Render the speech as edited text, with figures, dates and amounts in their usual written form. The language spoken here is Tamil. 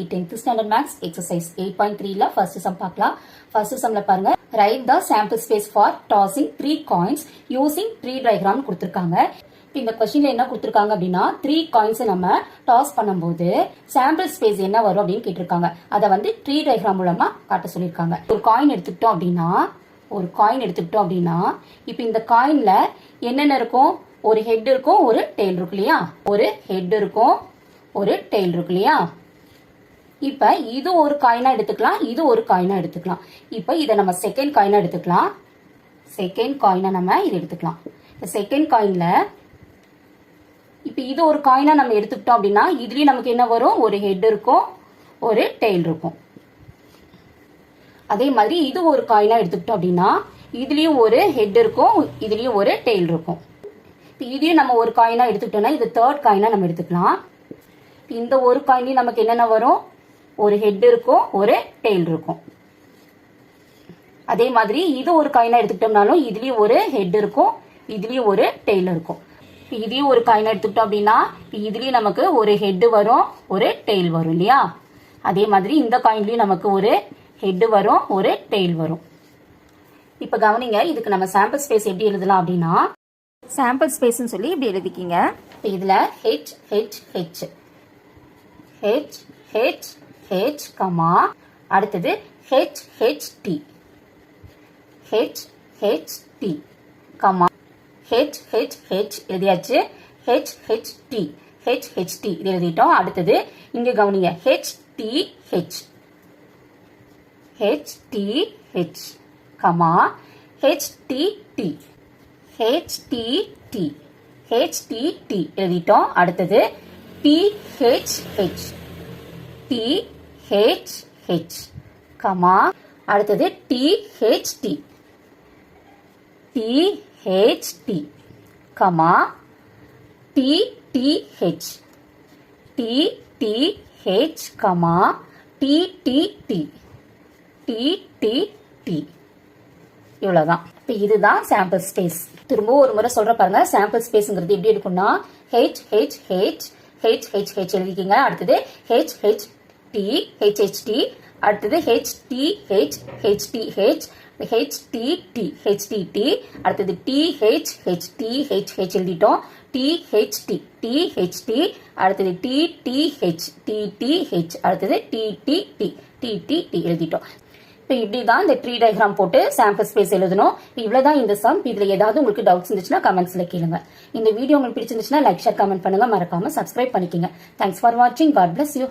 10th standard maths exercise 8.3 ல first sum பார்க்கலாம். first sumல பாருங்க, write the sample space for tossing 3 coins using tree diagram கொடுத்திருக்காங்க. இந்த क्वेश्चनல என்ன கொடுத்திருக்காங்க அப்படினா 3 coins நம்ம டாஸ் பண்ணும்போது sample space என்ன வரும் அப்படினு கேட்டிருக்காங்க. அத வந்து tree diagram மூலமா காட்ட சொல்லிருக்காங்க. ஒரு காயின் எடுத்துட்டோம் அப்படினா இப்போ இந்த காயின்ல என்னென்ன இருக்கும்? ஒரு ஹெட் இருக்கும், ஒரு டெயில் இருக்கு இல்லையா? ஒரு ஹெட் இருக்கும், ஒரு டெயில் இருக்கு இல்லையா? இப்ப இது ஒரு காயினா எடுத்துக்கலாம், இது ஒரு காயினா எடுத்துக்கலாம். இப்ப இத நம்ம செகண்ட் காயினா எடுத்துக்கலாம். செகண்ட் காயினா நம்ம இது எடுத்துக்கலாம். செகண்ட் காயின்ல இப்ப இது ஒரு காயினா நம்ம எடுத்துக்கிட்டோம் அப்படின்னா இதுலயும் நமக்கு என்ன வரும்? ஒரு ஹெட் இருக்கும், ஒரு டெயில் இருக்கும். அதே மாதிரி இது ஒரு காயினா எடுத்துக்கிட்டோம் அப்படின்னா இதுலயும் ஒரு ஹெட் இருக்கும், இதுலயும் ஒரு டெயில் இருக்கும். இப்ப இதையும் நம்ம ஒரு காயினா எடுத்துக்கிட்டோம்னா இது தேர்ட் காயினா நம்ம எடுத்துக்கலாம். இந்த ஒரு காயின்லயும் நமக்கு என்னென்ன வரும்? ஒரு ஹெட் இருக்கும், ஒரு டெயில் இருக்கும். அதே மாதிரி இது ஒரு காயினா எடுத்துக்கிட்டோம்னாலும் இதுலயும் ஒரு ஹெட் இருக்கும், இதுலயும் ஒரு டெயில் இருக்கும். இதையும் ஒரு காயினா எடுத்துக்கிட்டோம் அப்படின்னா இதுலயும் நமக்கு ஒரு ஹெட் வரும், ஒரு டெயில் வரும் இல்லையா? அதே மாதிரி இந்த காயின்லயும் நமக்கு ஒரு ஹெட் வரும், ஒரு டெயில் வரும். இப்ப கவனிங்க, இதுக்கு நம்ம சாம்பிள் ஸ்பேஸ் எப்படி எழுதலாம் அப்படின்னா சாம்பிள் ஸ்பேஸ் சொல்லி இப்படி எழுதிக்கிங்க. இதுல H H H H H H comma அடுத்தது H H T H H T comma H H H எழுதியாச்சு. H H T H H T இது எழுதிட்டோம். அடுத்தது இங்க கவனிங்க, H T H H T H comma H T D H T D H T T எழுதிட்டோம். அடுத்தது T H H T H H comma அடுத்தது T H T D H T comma D D H T D H comma D D D D D D இவ்வளவுதான். இப்ப இதுதான் சாம்பிள் ஸ்பேஸ். திரும்ப ஒரு முறை சொல்ற பாருங்க. சாம்பிள் ஸ்பேஸ்ங்கிறது எப்படி இருக்கும்னா H H H H H H எழுதிக்கிங்க. அடுத்தது H H T H H T அடுத்தது H T H H T H H T D H T T அடுத்தது T H H T H H எழுதிட்டோம். T H T D H T அடுத்தது T D H T D H அடுத்தது T D D D D T எழுதிட்டோம். இப்போ இப்படிதான் இந்த ட்ரீ டயக்ராம் போட்டு சாம்பிள் ஸ்பேஸ் எழுதணும். இவ்வளவுதான் இந்த சம். இதுல ஏதாவது உங்களுக்கு டவுட்ஸ் இருந்துச்சுன்னா கமெண்ட்ஸ்ல கேளுங்க. இந்த வீடியோ உங்களுக்கு பிடிச்சிருந்துச்சுன்னா லைக், ஷேர், கமெண்ட் பண்ணுங்க. மறக்காம சப்ஸ்கிரைப் பண்ணிக்கங்க. தேங்க்ஸ் ஃபார் வாட்சிங். God bless you.